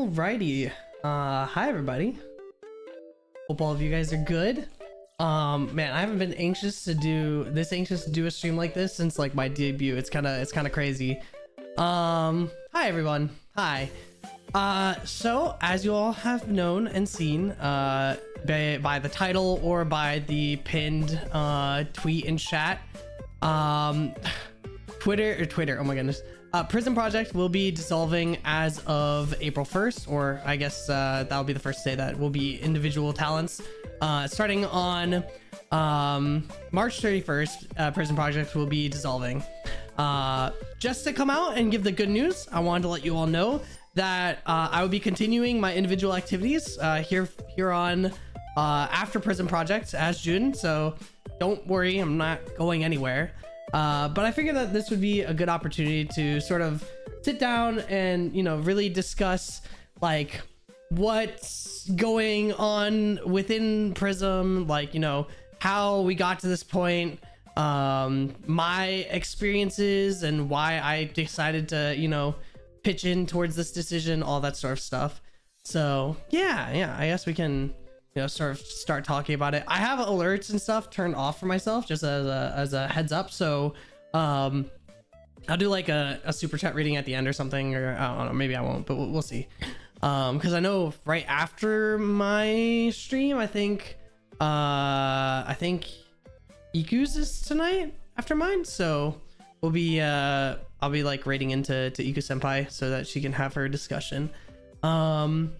Alrighty. Hi everybody. Hope all of you guys are good. Man, I haven't been anxious to do a stream like this since like my debut. It's kind of crazy. Hi everyone. Hi. So as you all have known and seen by the title or by the pinned tweet and chat, Twitter, oh my goodness, PRISM Project will be dissolving as of April 1st, or I guess that'll be the first day that will be individual talents. Starting on March 31st, PRISM Project will be dissolving. Just to come out and give the good news, I wanted to let you all know that I will be continuing my individual activities here on after PRISM Project as June, so don't worry, I'm not going anywhere. But I figured that this would be a good opportunity to sort of sit down and, you know, really discuss like what's going on within PRISM, like, you know, how we got to this point, my experiences and why I decided to, you know, pitch in towards this decision, all that sort of stuff. So yeah, I guess we can, you know, sort of start talking about it. I have alerts and stuff turned off for myself just as a heads up. So I'll do like a super chat reading at the end or something, or I don't know, maybe I won't, but we'll see. Because I know right after my stream, I think Iku's is tonight after mine, so we'll be I'll be like raiding into Iku senpai so that she can have her discussion. But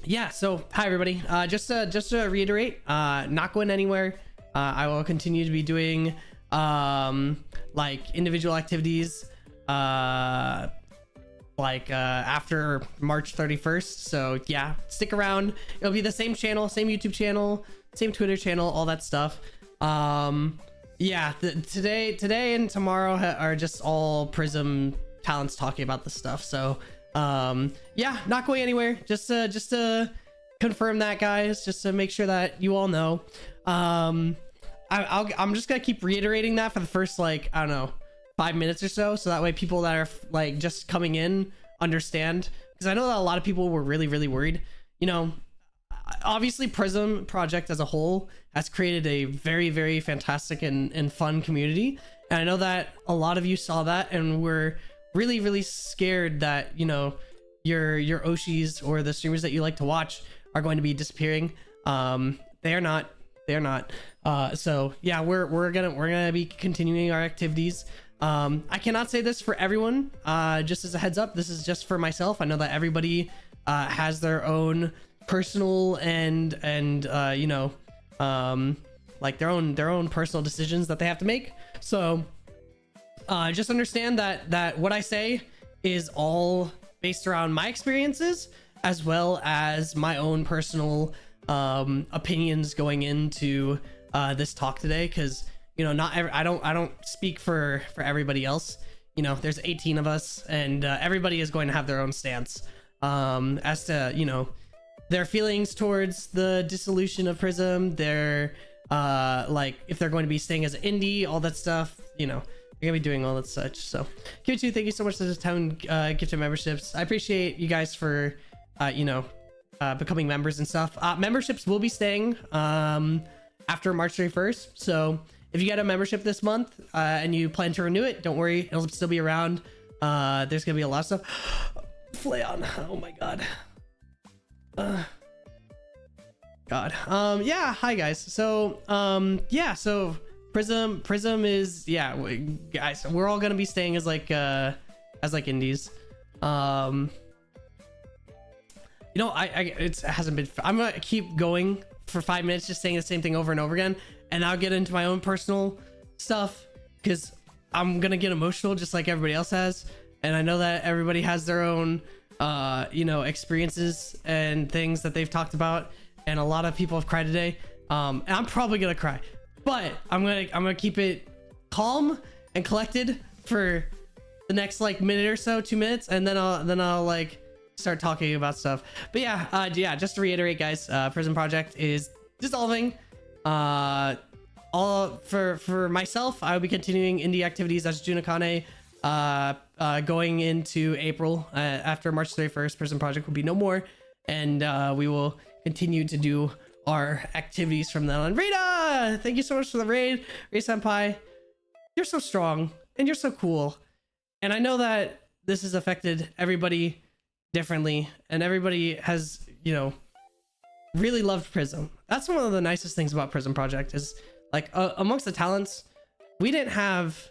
yeah, so hi everybody. Just to reiterate, not going anywhere. I will continue to be doing like individual activities after March 31st. So yeah, stick around. It'll be the same channel, same YouTube channel, same Twitter channel, all that stuff. Yeah, today and tomorrow are just all PRISM talents talking about the stuff. So yeah, not going anywhere. Just to confirm that, guys, just to make sure that you all know. I'm just gonna keep reiterating that for the first, like, I don't know, 5 minutes or so that way people that are like just coming in understand, because I know that a lot of people were really worried. You know, obviously PRISM Project as a whole has created a very fantastic and fun community, and I know that a lot of you saw that and were really scared that, you know, your Oshis or the streamers that you like to watch are going to be disappearing. They're not. So yeah, we're gonna be continuing our activities. I cannot say this for everyone. Just as a heads up, this is just for myself. I know that everybody has their own personal and you know, like their own personal decisions that they have to make. So just understand that what I say is all based around my experiences as well as my own personal opinions going into this talk today, because, you know, I don't speak for everybody else. You know, there's 18 of us, and everybody is going to have their own stance as to, you know, their feelings towards the dissolution of PRISM, their like if they're going to be staying as an indie, all that stuff. You know, you're gonna be doing all that such. So Q2, thank you so much for the 10 gifted memberships. I appreciate you guys for you know, becoming members and stuff. Memberships will be staying after March 31st. So if you get a membership this month and you plan to renew it, don't worry, it'll still be around. There's gonna be a lot of stuff. Flayon, oh my god. Yeah, hi guys. So yeah, so PRISM is, yeah, guys, we're all gonna be staying as like indies. You know, it hasn't been, I'm gonna keep going for 5 minutes just saying the same thing over and over again, and I'll get into my own personal stuff because I'm gonna get emotional just like everybody else has, and I know that everybody has their own you know, experiences and things that they've talked about, and a lot of people have cried today. And I'm probably gonna cry, but I'm gonna keep it calm and collected for the next like minute or so, 2 minutes, and then I'll like start talking about stuff. But yeah, just to reiterate, guys, PRISM Project is dissolving. All for myself, I will be continuing indie activities as Akane. going into April, after March 31st, Prism Project will be no more, and we will continue to do our activities from then on. Rita, thank you so much for the raid. Rita Senpai, you're so strong and you're so cool, and I know that this has affected everybody differently, and everybody has, you know, really loved Prism. That's one of the nicest things about Prism Project is, like, amongst the talents, we didn't have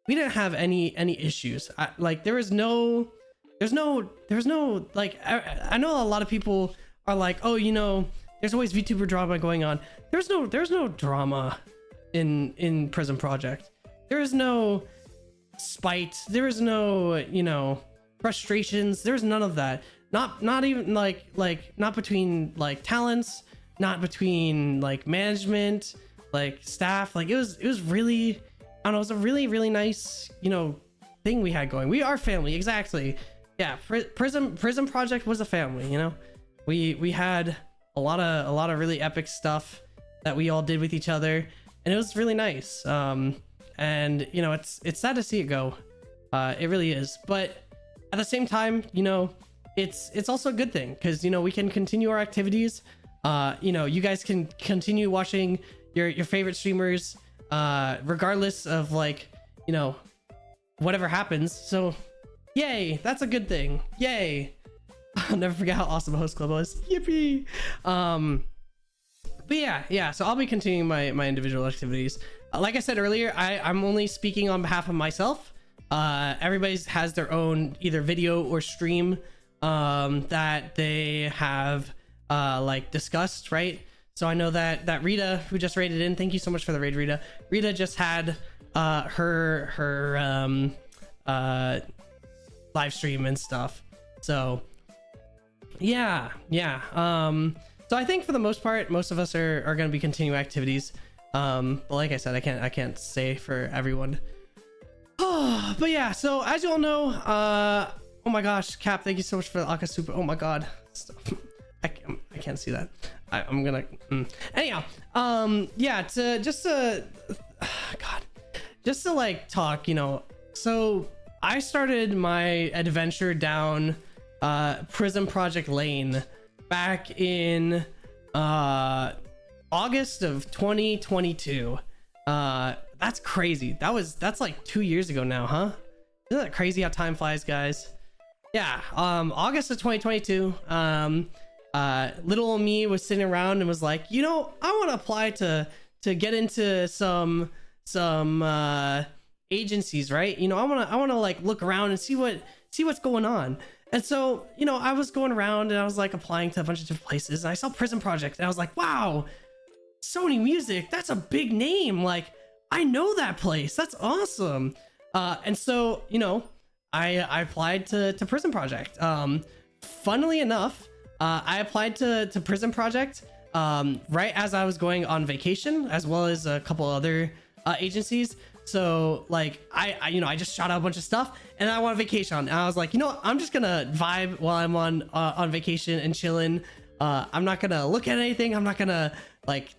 any issues. Like, there was no like, I know a lot of people are like, oh, you know, there's always VTuber drama going on. There's no drama in Prism Project. There is no spite. There is no, you know, frustrations. There's none of that. Not even like not between like talents, not between like management, like staff. Like it was really, I don't know, it was a really nice, you know, thing we had going. We are family, exactly. Yeah, Prism Project was a family, you know. We had a lot of really epic stuff that we all did with each other, and it was really nice. And you know, it's sad to see it go. It really is. But at the same time, you know, it's also a good thing, because, you know, we can continue our activities. You know, you guys can continue watching your favorite streamers, regardless of, like, you know, whatever happens. So yay, that's a good thing. Yay. I'll never forget how awesome Host Club was. Yippee. But yeah, so I'll be continuing my individual activities. Like I said earlier, I'm only speaking on behalf of myself. Everybody has their own either video or stream that they have like discussed, right? So I know that Rita, who just raided in, thank you so much for the raid, Rita. Rita just had her live stream and stuff. So yeah. So I think for the most part, most of us are going to be continuing activities. But like I said, I can't say for everyone. But yeah, so as you all know, oh my gosh, Cap, thank you so much for the Aka Super. Oh my god, stop. I can't see that. I'm gonna anyhow, yeah, just to like talk, you know. So I started my adventure down Prism Project lane back in August of 2022. That's crazy. That's like 2 years ago now, huh? Isn't that crazy how time flies, guys? Yeah, August of 2022, little old me was sitting around and was like, you know, I want to apply to get into some agencies, right? You know, I want to like look around and see what's going on. And so, you know, I was going around and I was like applying to a bunch of different places, and I saw Prism Project and I was like, wow, Sony Music, that's a big name. Like, I know that place. That's awesome. And so, you know, I applied to Prism Project. Funnily enough, I applied to Prism Project right as I was going on vacation, as well as a couple other agencies. So like I just shot out a bunch of stuff and I went on vacation. And I was like, you know what? I'm just gonna vibe while I'm on vacation and chilling. I'm not gonna look at anything. I'm not gonna like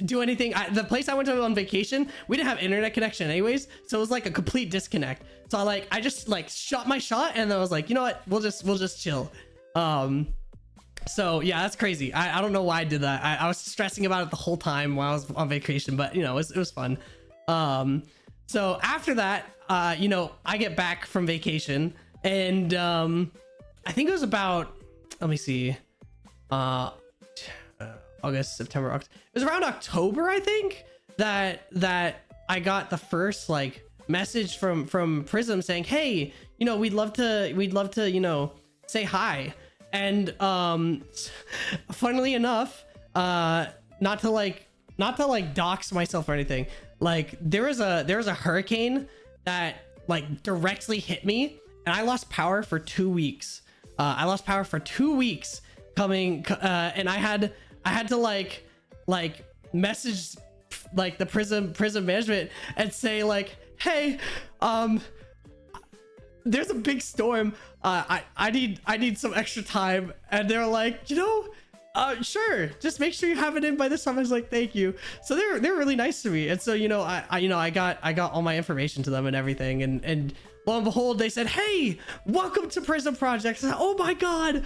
do anything. The place I went to on vacation, we didn't have internet connection anyways, so it was like a complete disconnect. So I just like shot my shot, and then I was like, you know what, we'll just chill. So yeah, that's crazy. I don't know why I did that. I was stressing about it the whole time while I was on vacation, but you know, it was fun. So after that, you know, I get back from vacation, and I think it was about, let me see, August, September, October. It was around October, I think, that I got the first like message from Prism saying, hey, you know, we'd love to, you know, say hi. And funnily enough, not to like dox myself or anything, like there was a hurricane that like directly hit me, and I lost power for 2 weeks. I lost power for 2 weeks coming, and I had to like message like the Prism management and say like, hey, there's a big storm. I need some extra time. And they're like, you know, Sure, just make sure you have it in by this time. I was like, thank you. So they're really nice to me, and so I got all my information to them and everything, and lo and behold, they said, hey, welcome to Prism Project. Said, oh my god,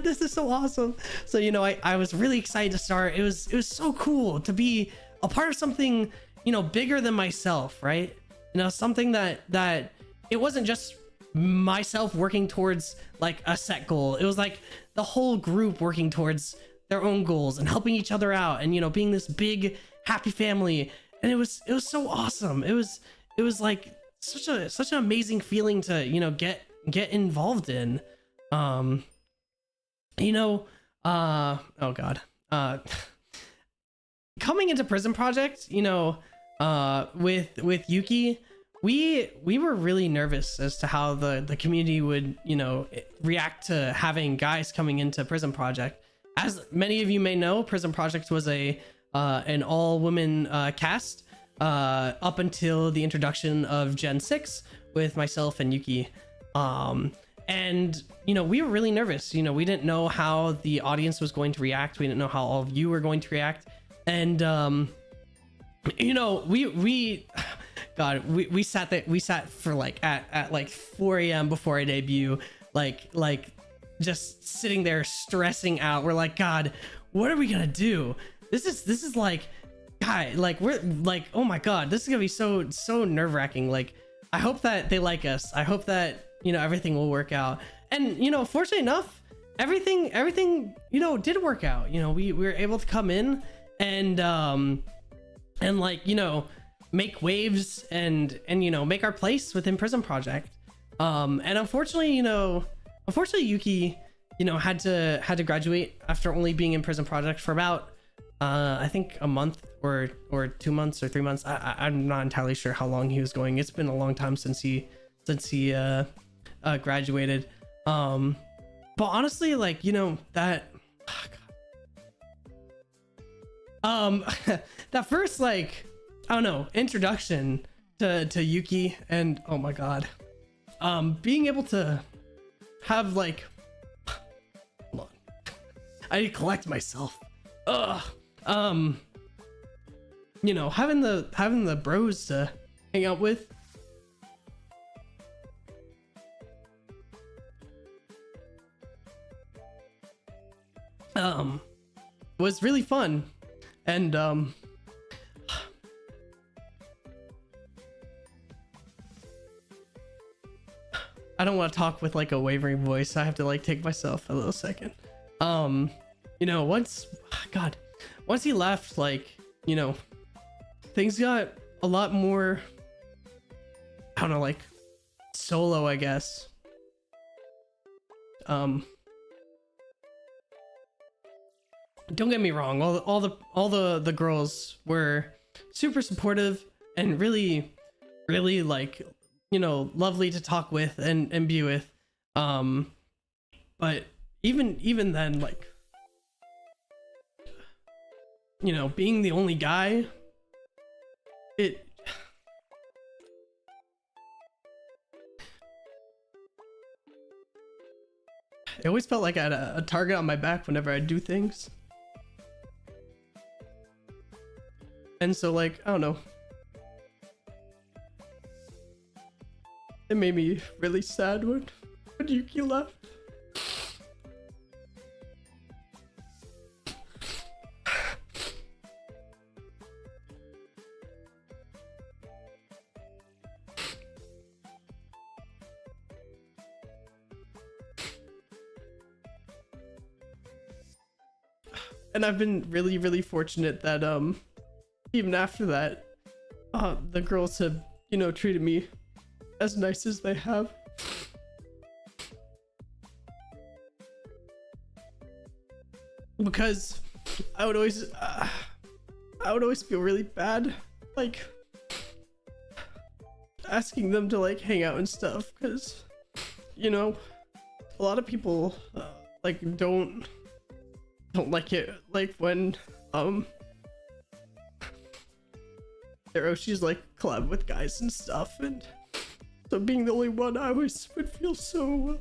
this is so awesome. So I was really excited to start. It was so cool to be a part of something bigger than myself, right? Something that it wasn't just myself working towards like a set goal. It was like the whole group working towards their own goals and helping each other out, and being this big happy family. And it was so awesome. It was like such an amazing feeling to get involved in. Oh god, coming into Prism Project, with Yuki, we were really nervous as to how the community would react to having guys coming into Prism Project. As many of you may know, Prism Project was an all-woman cast up until the introduction of Gen 6 with myself and Yuki. And we were really nervous. We didn't know how the audience was going to react. We didn't know how all of you were going to react. And we sat for like at like 4 a.m. before I debut, like just sitting there stressing out. We're like, God, what are we gonna do? This is like, God, like we're like, oh my God, this is gonna be so nerve-wracking. Like, I hope that they like us. I hope that everything will work out. And fortunately enough, everything did work out. We were able to come in and like make waves and make our place within Prism Project. And unfortunately Yuki had to graduate after only being in Prism Project for about I think a month or 2 months or 3 months. I'm not entirely sure how long he was going. It's been a long time since he graduated. But honestly, like that that first, like, I don't know, introduction to Yuki, and oh my God, being able to have like, hold on, I need to collect myself. Having the bros to hang out with. Was really fun. And I don't want to talk with like a wavering voice. I have to like take myself a little second. Once he left, like, things got a lot more, I don't know, like solo, I guess. Don't get me wrong, all the girls were super supportive and really like lovely to talk with and be with, but even then, like, being the only guy, it always felt like I had a target on my back whenever I do things. And so, like, I don't know, it made me really sad when Yuki left. And I've been really fortunate that even after that, the girls have treated me as nice as they have. Because I would always feel really bad, like, asking them to like hang out and stuff, because a lot of people like don't like it, like when their Oshi's like collab with guys and stuff, and so being the only one, I always would feel so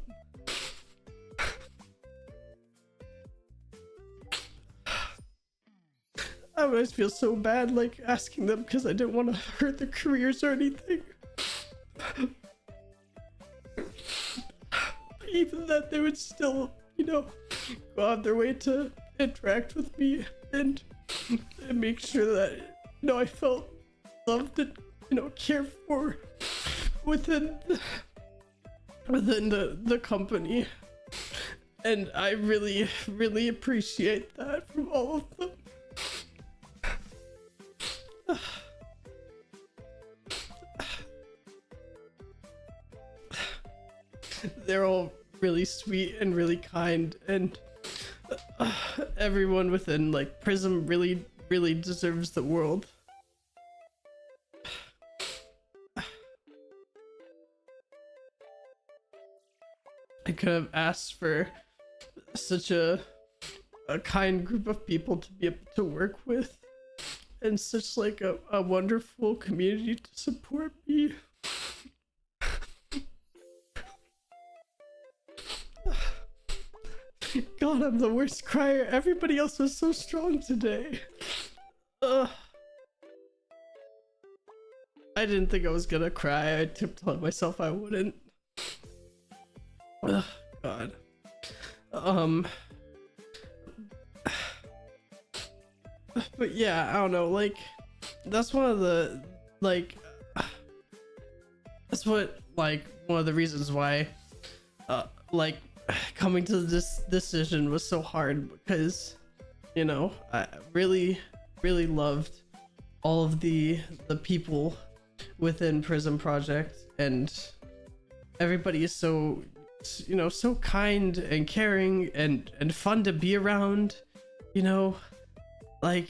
sometimes I feel so bad like asking them because I didn't want to hurt their careers or anything. Even that, they would still, you know, go out their way to interact with me and make sure that, you know, I felt loved and, you know, cared for within the company. And I really, really appreciate that from all of them. They're all really sweet and really kind, and everyone within like PRISM really, really deserves the world. I could have asked for such a kind group of people to be able to work with, and such like a wonderful community to support me. God, I'm the worst crier. Everybody else was so strong today. I didn't think I was gonna cry. I told myself I wouldn't. God. But yeah, I don't know, like, that's one of the, like, that's what, like, one of the reasons why, like, coming to this decision was so hard, because, you know, I really, really loved all of the people within PRISM Project, and everybody is so, you know, so kind and caring and fun to be around, you know, like,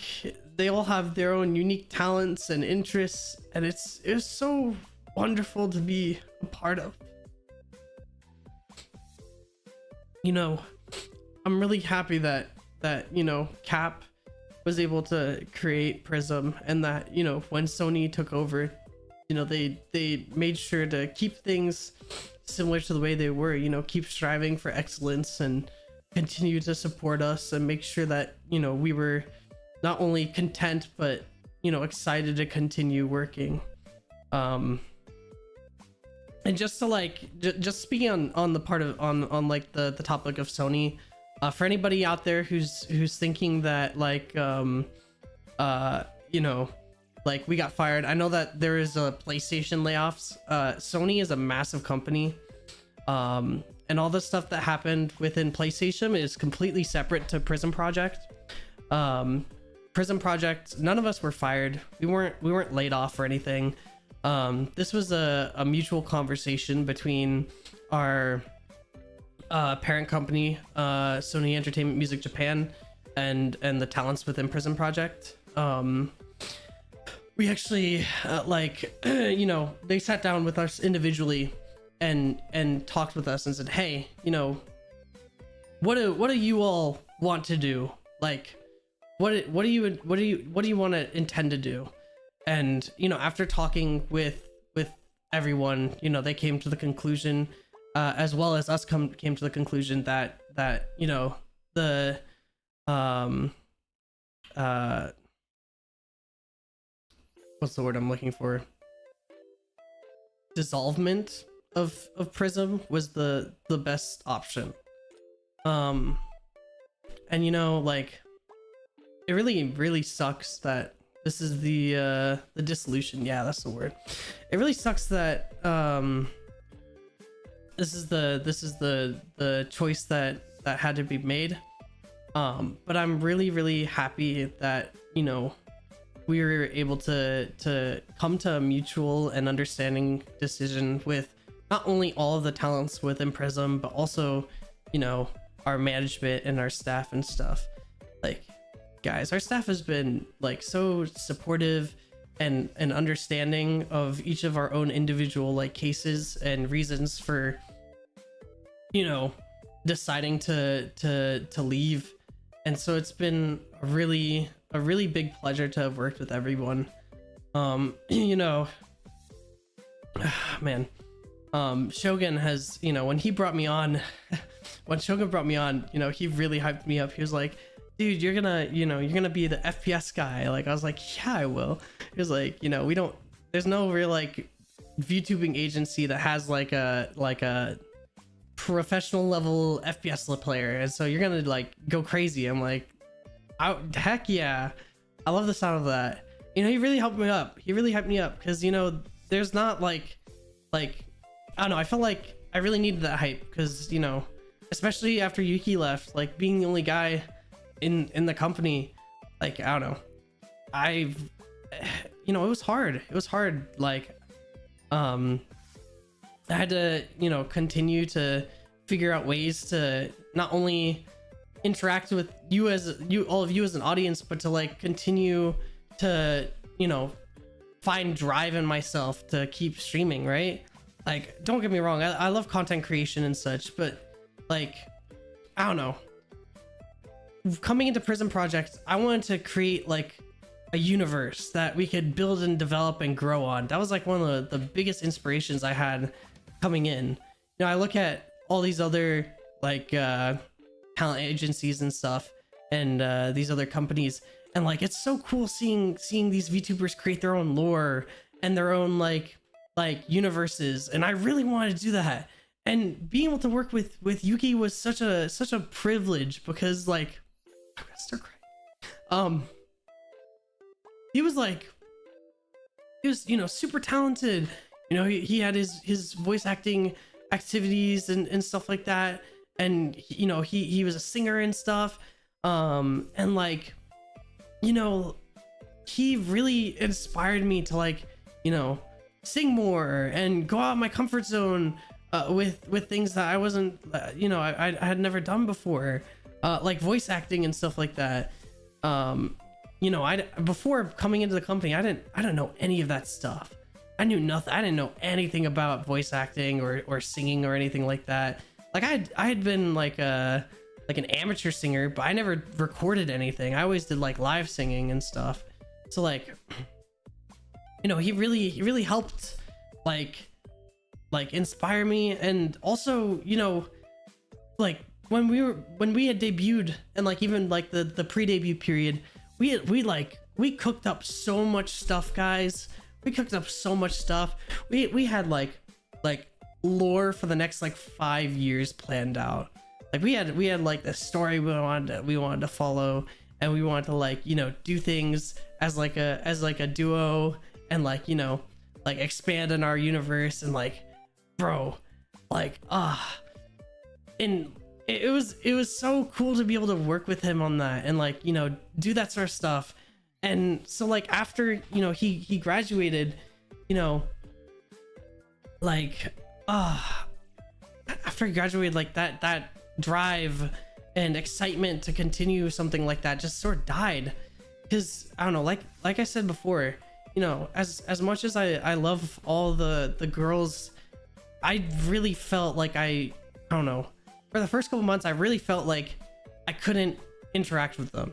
they all have their own unique talents and interests, and it's so wonderful to be a part of. You know, I'm really happy that you know, Cap was able to create PRISM, and that, you know, when Sony took over, you know, they made sure to keep things similar to the way they were, you know, keep striving for excellence and continue to support us and make sure that, you know, we were not only content but, you know, excited to continue working. And just to like just speaking on the part of on like the topic of Sony, for anybody out there who's thinking that like you know, like we got fired, I know that there is a PlayStation layoffs. Sony is a massive company, and all the stuff that happened within PlayStation is completely separate to PRISM Project. PRISM Project, none of us were fired. We weren't laid off or anything. This was a mutual conversation between our parent company, Sony Entertainment Music Japan, and the talents within PRISM Project. We actually like you know, they sat down with us individually and talked with us and said, hey, you know, what do you all want to do? Like, what do you want to intend to do? And, you know, after talking with everyone, you know, they came to the conclusion, as well as us came to the conclusion that you know, the what's the word I'm looking for? Dissolvement of PRISM was the best option. And you know, like, it really sucks that this is the dissolution. Yeah, that's the word. It really sucks that this is the choice that had to be made. But I'm really happy that, you know, we were able to come to a mutual and understanding decision with not only all of the talents within PRISM, but also, you know, our management and our staff and stuff. Like, guys, our staff has been like so supportive and understanding of each of our own individual like cases and reasons for, you know, deciding to leave. And so it's been a really big pleasure to have worked with everyone. You know, man, Shogun has, you know, when he brought me on, when Shogun brought me on, you know, he really hyped me up. He was like, dude, you're gonna, you're gonna be the FPS guy. Like, I was like, yeah, I will. It was like, there's no real like VTubing agency that has like a professional level FPS player, and so you're gonna like go crazy. I'm like, heck yeah, I love the sound of that. He really helped me up. He really hyped me up because there's not like I don't know. I felt like I really needed that hype because especially after Yuki left, like being the only guy in the company, like I don't know, it was hard. It was hard. Like I had to continue to figure out ways to not only interact with all of you as an audience, but to like continue to find drive in myself to keep streaming, right? Like, don't get me wrong, I love content creation and such, but like I don't know, coming into PRISM Project, I wanted to create like a universe that we could build and develop and grow on. That was like one of the biggest inspirations I had coming in. I look at all these other like talent agencies and stuff, and these other companies, and like it's so cool seeing these VTubers create their own lore and their own like universes, and I really wanted to do that. And being able to work with Yuki was such a privilege, because like I'm gonna start crying. He was super talented. He had his voice acting activities and stuff like that, and he was a singer and stuff, and like he really inspired me to like sing more and go out of my comfort zone with things that I wasn't I had never done before, like voice acting and stuff like that. Before coming into the company, I didn't know any of that stuff. I knew nothing. I didn't know anything about voice acting or singing or anything like that. Like I had been like an amateur singer, but I never recorded anything. I always did like live singing and stuff. So like he really helped like inspire me. And also like when we had debuted, and like even like the pre-debut period, we cooked up so much stuff, guys. We cooked up so much stuff. We had like lore for the next like 5 years planned out. Like we had like the story we wanted to follow, and we wanted to like do things as like a duo, and like expand in our universe, and like bro, like and it was so cool to be able to work with him on that, and like do that sort of stuff. And so like after he graduated, like after he graduated, like that drive and excitement to continue something like that just sort of died, because I don't know, like I said before, as much as I love all the girls, I really felt like I don't know, for the first couple months I really felt like I couldn't interact with them.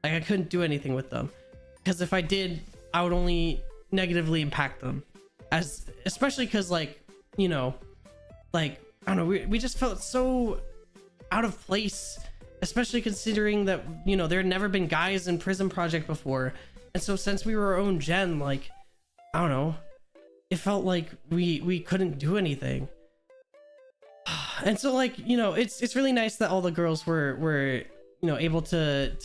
Like I couldn't do anything with them, because if I did, I would only negatively impact them, especially because like like I don't know, we just felt so out of place, especially considering that there had never been guys in PRISM Project before. And so since we were our own gen, like I don't know, it felt like we couldn't do anything. And so like it's really nice that all the girls were able to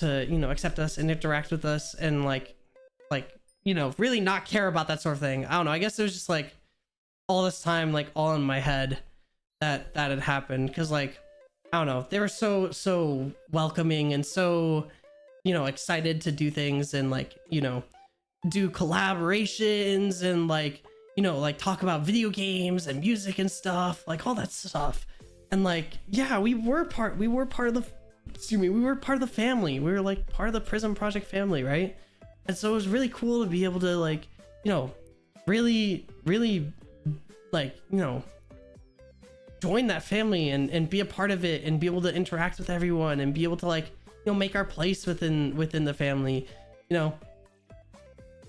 accept us and interact with us, and like really not care about that sort of thing. I don't know, I guess it was just like all this time like all in my head that had happened, because like I don't know, they were so welcoming and so excited to do things, and like do collaborations, and like like talk about video games and music and stuff, like all that stuff. And like yeah, we were part of the family. We were like part of the PRISM Project family, right? And so it was really cool to be able to like really like join that family and be a part of it, and be able to interact with everyone, and be able to like make our place within the family,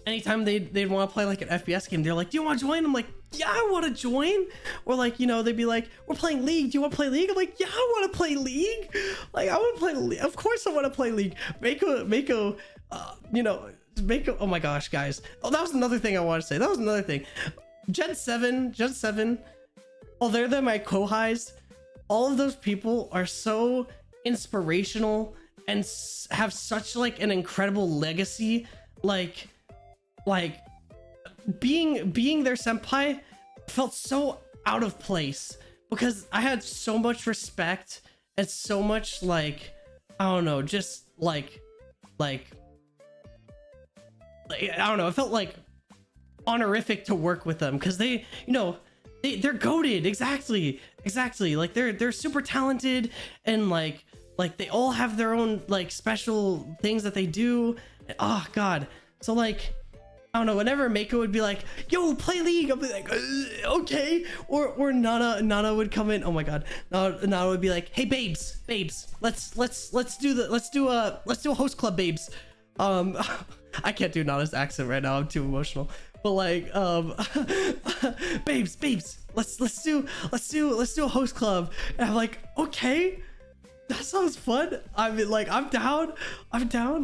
anytime they'd want to play like an FPS game, they're like, do you want to join? I'm like, yeah, I want to join. Or like, you know, they'd be like, we're playing League, do you want to play League? I'm like, yeah, I want to play League. Like, I want to play League. Of course I want to play League. Mako, you know, Mako, oh my gosh, guys. Oh, that was another thing I want to say. That was another thing. Gen 7, although they're my Kohais, all of those people are so inspirational and have such like an incredible legacy. Like being their senpai felt so out of place because I had so much respect and so much like, I don't know, just like I don't know, it felt like honorific to work with them because they, you know, they're goated. Exactly, like they're super talented, and like they all have their own like special things that they do. Oh god, so like, I don't know, whenever Mako would be like, yo, play League, I'll be like, okay. Or Nana would come in. Oh my god, Nana would be like, hey babes, let's do a host club, babes. I can't do Nana's accent right now, I'm too emotional. But like, babes, let's do a host club. And I'm like, okay, that sounds fun. I mean, like, I'm down.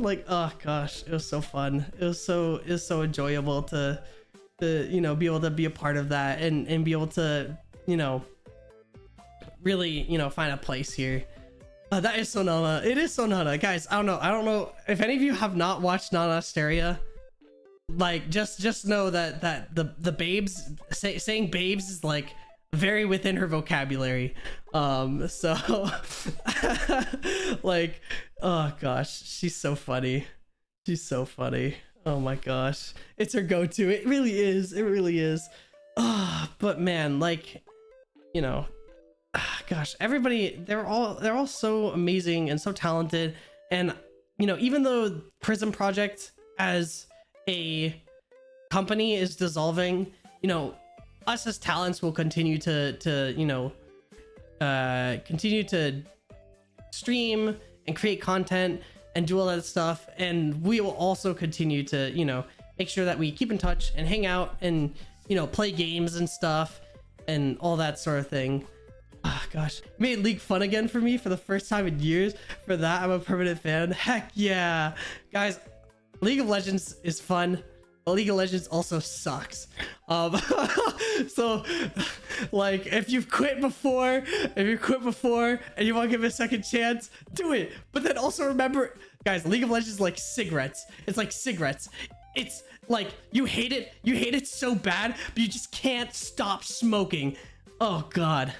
Like, oh gosh, it was so fun. It was so enjoyable to you know, be able to be a part of that and be able to, you know, really, you know, find a place here. That is so Nana. It is so Nana, guys. I don't know if any of you have not watched Nana Asteria. Like, just know that the babes saying babes is like very within her vocabulary. So like, oh gosh, she's so funny. Oh my gosh, it's her go-to. It really is. But man, like, you know, gosh, everybody, they're all so amazing and so talented. And you know, even though PRISM Project as a company is dissolving, you know, us as talents will continue to you know, continue to stream and create content and do all that stuff, and we will also continue to, you know, make sure that we keep in touch and hang out and, you know, play games and stuff and all that sort of thing. Oh, gosh, made League fun again for me for the first time in years. For that, I'm a permanent fan. Heck yeah, guys. League of Legends is fun, but League of Legends also sucks. So like, if you've quit before and you want to give it a second chance, do it. But then also remember, guys, League of Legends is like cigarettes. It's like cigarettes. It's like, you hate it so bad, but you just can't stop smoking. Oh god.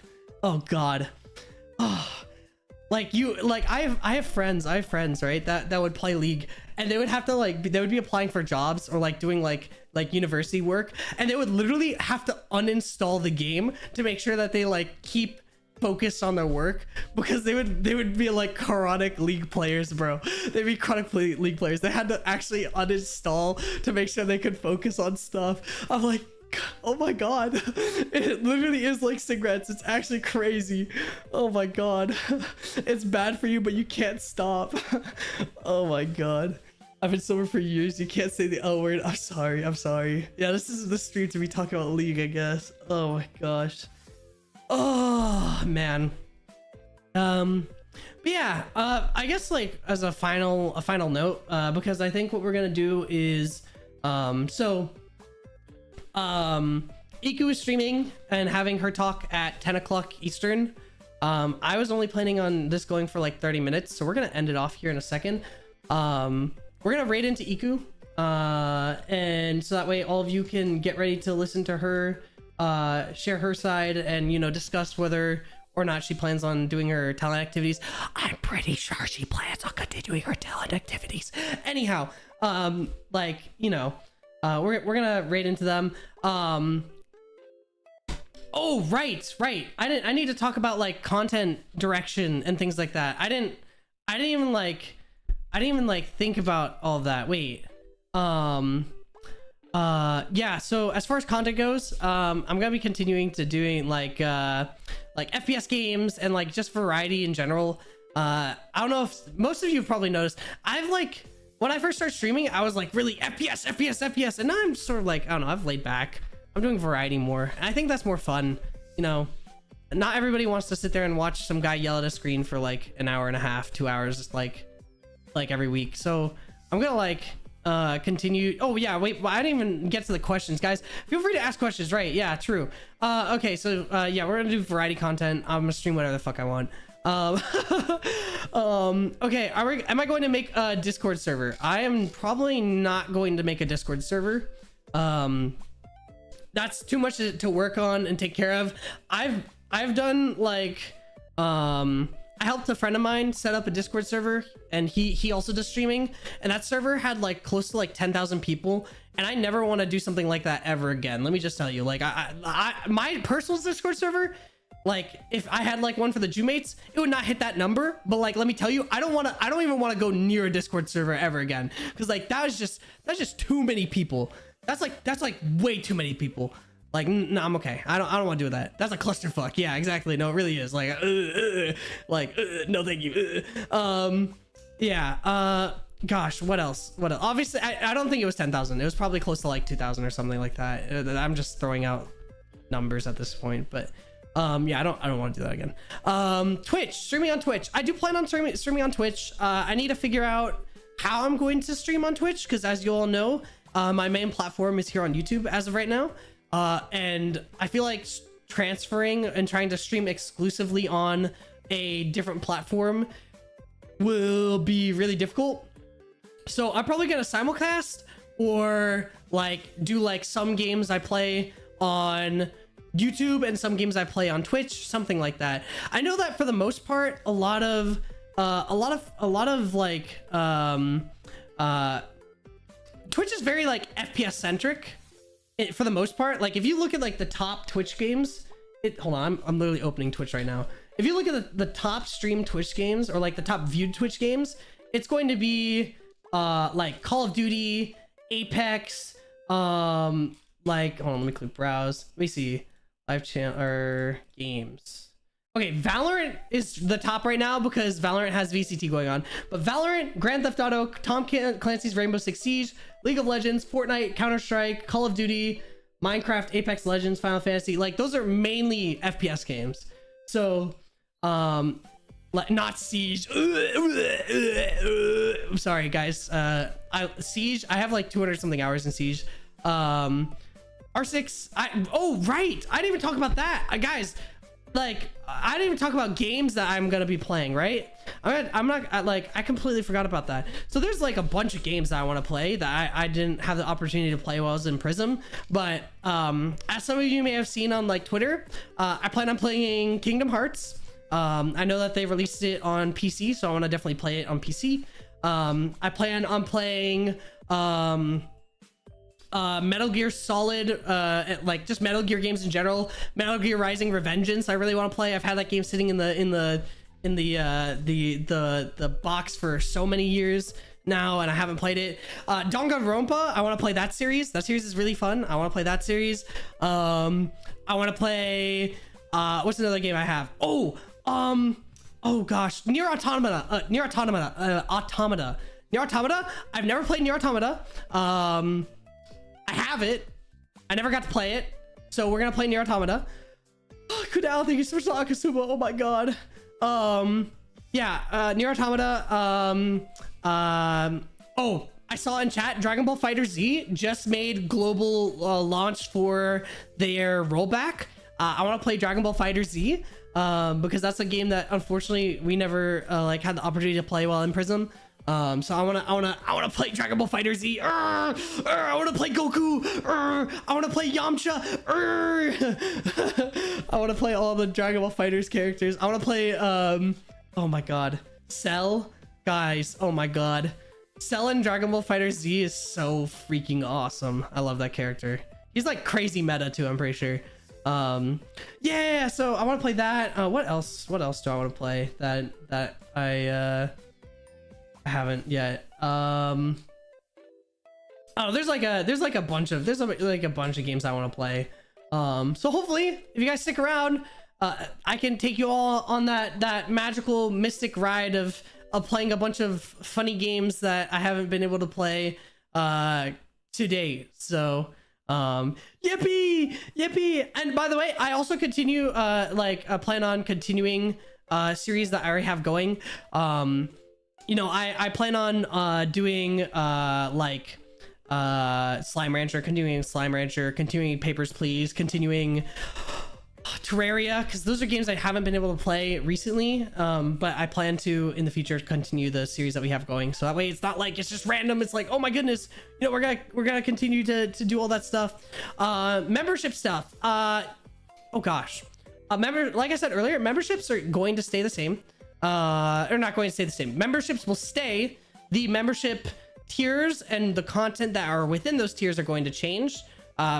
Like, I have friends, right, that would play League, and they would have to like, they would be applying for jobs or like doing like university work, and they would literally have to uninstall the game to make sure that they like keep focused on their work, because they would be like chronic League players, bro. They'd be chronic League players. They had to actually uninstall to make sure they could focus on stuff. I'm like, oh my god, it literally is like cigarettes. It's actually crazy. Oh my god. It's bad for you, but you can't stop. Oh my god, I've been sober for years. You can't say the L word. I'm sorry. Yeah, this is the stream to be talking about League, I guess. Oh my gosh. Oh man. But yeah, I guess like as a final note, because I think what we're gonna do is Iku is streaming and having her talk at 10 o'clock Eastern. I was only planning on this going for like 30 minutes, so we're gonna end it off here in a second. We're gonna raid into Iku, and so that way all of you can get ready to listen to her share her side and, you know, discuss whether or not she plans on doing her talent activities. I'm pretty sure she plans on continuing her talent activities. Anyhow, like, you know, we're gonna raid into them. Oh, right. I need to talk about like content direction and things like that. I didn't even like think about all of that. Wait. Yeah, so as far as content goes, I'm gonna be continuing to doing like FPS games and like just variety in general. I don't know if most of you have probably noticed, I've like when I first started streaming, I was like really FPS, FPS, FPS, and now I'm sort of like, I don't know, I've laid back. I'm doing variety more, and I think that's more fun. You know, not everybody wants to sit there and watch some guy yell at a screen for like an hour and a half, 2 hours, like every week. So I'm gonna like continue. Oh yeah, wait, I didn't even get to the questions, guys. Feel free to ask questions. Right? Yeah, true. Okay, so yeah, we're gonna do variety content. I'm gonna stream whatever the fuck I want. Okay, am I going to make a Discord server? I am probably not going to make a Discord server. That's too much to work on and take care of. I've done like I helped a friend of mine set up a Discord server, and he also does streaming, and that server had like close to like 10,000 people, and I never want to do something like that ever again. Let me just tell you, like my personal Discord server, like if I had like one for the JunMates, it would not hit that number. But like, let me tell you, I don't even want to go near a Discord server ever again, because like that's just too many people. That's like way too many people. Like, no, I'm okay. I don't want to do that. That's a clusterfuck. Yeah, exactly. No, it really is. Like, no, thank you. Yeah. Gosh, what else? Obviously, I don't think it was 10,000. It was probably close to like 2,000 or something like that. I'm just throwing out numbers at this point, but yeah, I don't want to do that again. Twitch, streaming on Twitch. I do plan on streaming on Twitch. I need to figure out how I'm going to stream on Twitch, because as you all know, my main platform is here on YouTube as of right now. And I feel like transferring and trying to stream exclusively on a different platform will be really difficult. So I'm probably gonna simulcast, or like do like some games I play on YouTube and some games I play on Twitch, something like that. I know that for the most part, a lot of like Twitch is very like FPS centric. For the most part. Like if you look at like the top Twitch games, hold on, I'm literally opening Twitch right now. If you look at the top streamed Twitch games, or like the top viewed Twitch games, it's going to be like Call of Duty, Apex, like, hold on, let me click browse. Let me see, live channel or games. Okay, Valorant is the top right now because Valorant has VCT going on. But Valorant, Grand Theft Auto, Tom Clancy's Rainbow Six Siege, League of Legends, Fortnite, Counter-Strike, Call of Duty, Minecraft, Apex Legends, Final Fantasy, like those are mainly FPS games. So, like not Siege. I'm sorry, guys. Siege, I have like 200 something hours in Siege. R6, oh right, I didn't even talk about that, guys. Like I didn't even talk about games that I'm gonna be playing, right? I'm not I completely forgot about that. So there's like a bunch of games that I want to play that I didn't have the opportunity to play while I was in PRISM. But as some of you may have seen on like Twitter, I plan on playing Kingdom Hearts. I know that they released it on PC, so I want to definitely play it on PC. I plan on playing Metal Gear Solid, like just Metal Gear games in general. Metal Gear Rising: Revengeance, I really want to play. I've had that game sitting in the box for so many years now, and I haven't played it. Danganronpa, I want to play that series. That series is really fun. I want to play that series. I want to play what's another game I have? Oh gosh, Nier Automata. Nier Automata. I've never played Nier Automata. I have it. I never got to play it. So we're gonna play Nier Automata. Oh, Kudal, thank you so much, Akasuma. Oh my god. Yeah, Nier Automata. Oh, I saw in chat, Dragon Ball Fighter Z just made global launch for their rollback. I want to play Dragon Ball Fighter Z because that's a game that unfortunately we never like had the opportunity to play while in PRISM. So I wanna play Dragon Ball Fighter Z. I wanna play Goku. I wanna play Yamcha. I wanna play all the Dragon Ball Fighters characters. I wanna play oh my god, Cell, guys. Oh my god, Cell in Dragon Ball Fighter Z is so freaking awesome. I love that character. He's like crazy meta too, I'm pretty sure. Yeah, so I want to play that. What else do I want to play that I haven't yet? Oh, there's like a bunch of games I want to play. So hopefully if you guys stick around, I can take you all on that magical mystic ride of playing a bunch of funny games that I haven't been able to play today. So yippee. And by the way, I also continue plan on continuing series that I already have going. You know, I plan on doing Slime Rancher, continuing Papers, Please, continuing Terraria, because those are games I haven't been able to play recently, but I plan to in the future continue the series that we have going, so that way it's not like it's just random. It's like, oh my goodness, you know, we're gonna continue to do all that stuff. Membership stuff, oh gosh, like I said earlier, memberships are going to stay the same, or not going to stay the same. Memberships will stay. The membership tiers and the content that are within those tiers are going to change,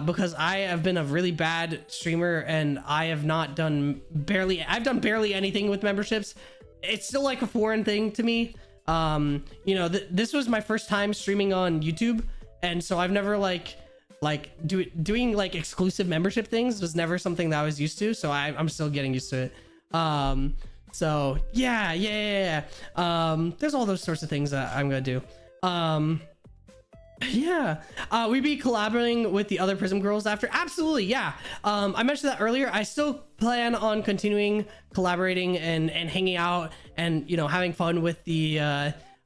because I have been a really bad streamer and I have not done I've done barely anything with memberships. It's still like a foreign thing to me. You know, this was my first time streaming on YouTube, and so I've never doing like exclusive membership things was never something that I was used to, so I'm still getting used to it. So yeah. There's all those sorts of things that I'm gonna do. We be collaborating with the other Prism girls after. Absolutely, yeah. I mentioned that earlier. I still plan on continuing collaborating and hanging out and, you know, having fun with the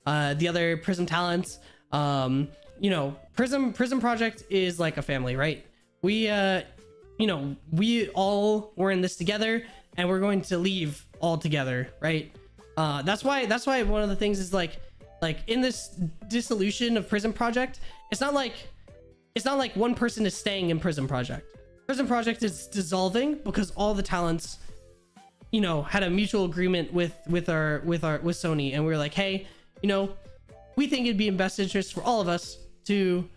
other Prism talents. You know, Prism Project is like a family, right? We you know, we all were in this together, and we're going to leave all together, right? That's why one of the things is like in this dissolution of Prism Project, it's not like one person is staying in Prism Project. Prism Project is dissolving because all the talents, you know, had a mutual agreement with Sony, and we were like, hey, you know, we think it'd be in best interest for all of us to,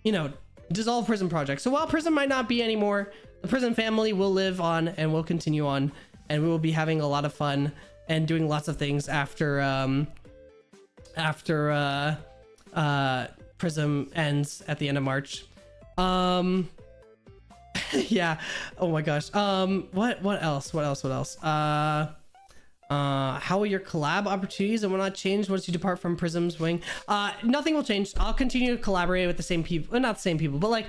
you know, dissolve Prism Project. So while Prism might not be anymore, the Prism family will live on and will continue on, and we will be having a lot of fun and doing lots of things after Prism ends at the end of March. Yeah. Oh my gosh. What else? How will your collab opportunities and whatnot change once you depart from Prism's wing? Nothing will change. I'll continue to collaborate with the same people, well, not the same people, but like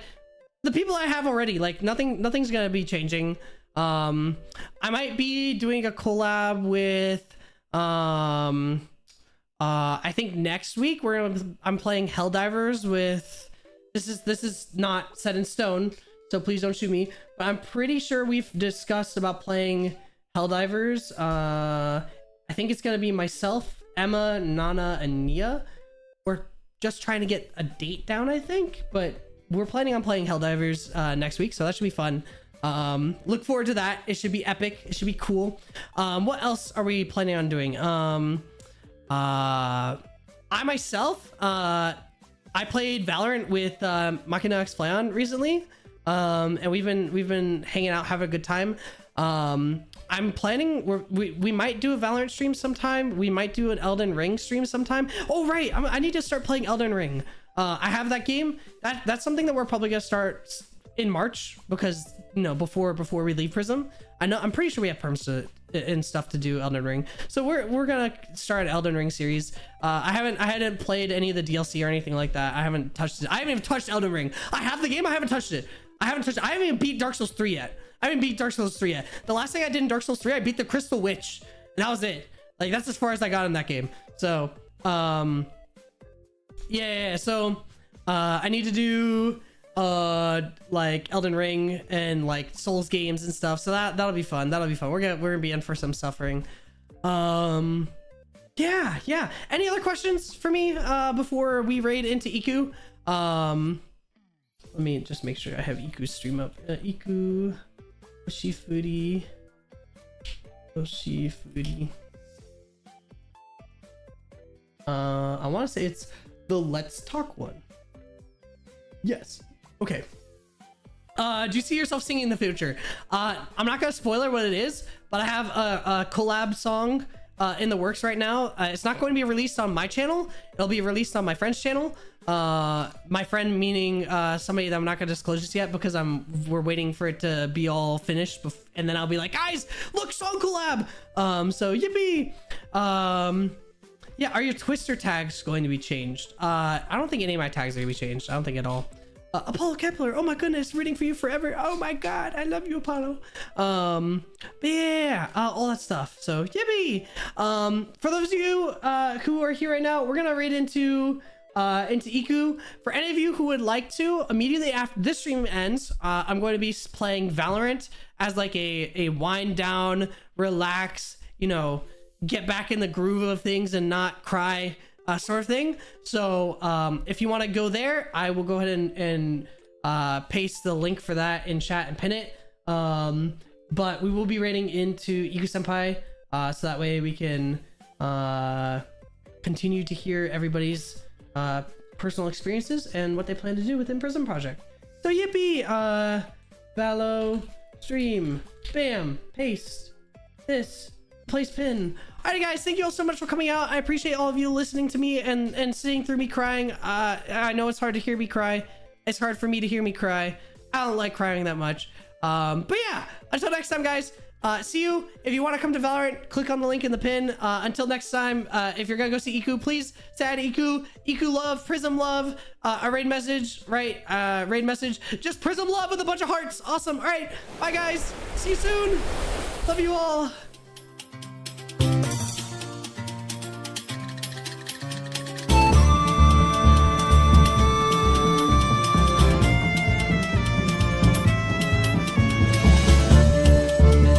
the people I have already. Like nothing's gonna be changing. I might be doing a collab with I think next week I'm playing Helldivers with, this is not set in stone, so please don't shoot me, but I'm pretty sure we've discussed about playing Helldivers. I think it's gonna be myself, Emma, Nana, and Nia. We're just trying to get a date down, I think, but we're planning on playing Helldivers next week, so that should be fun. Look forward to that. It should be epic. It should be cool. What else are we planning on doing? I myself, I played Valorant with Machina X Flayon recently, and we've been hanging out, having a good time. I'm planning, we might do a Valorant stream sometime. We might do an Elden Ring stream sometime. Oh right, I need to start playing Elden Ring. I have that game. That's something that we're probably gonna start in March, because, you know, before we leave Prism. I'm pretty sure we have perms and stuff to do Elden Ring, so we're gonna start an Elden Ring series. I hadn't played any of the DLC or anything like that. I haven't touched it. I haven't even touched Elden Ring. I have the game. I haven't touched it. I haven't even beat Dark Souls 3 yet. The last thing I did in Dark Souls 3, I beat the Crystal Witch, and that was it. Like, that's as far as I got in that game. So yeah, so I need to do like Elden Ring and like Souls games and stuff, so that'll be fun. We're gonna be in for some suffering. Yeah. Any other questions for me before we raid into Iku? Let me just make sure I have Iku's stream up. Iku Oshifuri. I want to say it's the Let's Talk one. Yes. Okay. Do you see yourself singing in the future? I'm not gonna spoiler what it is, but I have a collab song in the works right now. It's not going to be released on my channel. It'll be released on my friend's channel. My friend meaning somebody that I'm not gonna disclose just yet, because we're waiting for it to be all finished, and then I'll be like, guys, look, song collab. So yippee. Yeah, are your Twister tags going to be changed? I don't think any of my tags are gonna be changed. I don't think at all. Apollo Kepler, oh my goodness, rooting for you forever. Oh my god, I love you, Apollo. But yeah, all that stuff. So yippee! For those of you who are here right now, we're gonna raid into Iku. For any of you who would like to, immediately after this stream ends, I'm going to be playing Valorant as like a wind down, relax, you know, get back in the groove of things and not cry sort of thing. So if you want to go there, I will go ahead and paste the link for that in chat and pin it. But we will be raiding into Iku Senpai, so that way we can continue to hear everybody's personal experiences and what they plan to do within Prism Project. So yippee! Valo stream, bam, paste this, place pin. Alright guys, thank you all so much for coming out. I appreciate all of you listening to me and sitting through me crying. I know it's hard to hear me cry. It's hard for me to hear me cry. I don't like crying that much. But yeah, until next time guys, see you. If you want to come to Valorant, click on the link in the pin. Until next time, if you're gonna go see Iku, please say hi to Iku love, Prism love, a raid message, right? Raid message, just Prism love with a bunch of hearts. Awesome. All right, bye guys, see you soon. Love you all.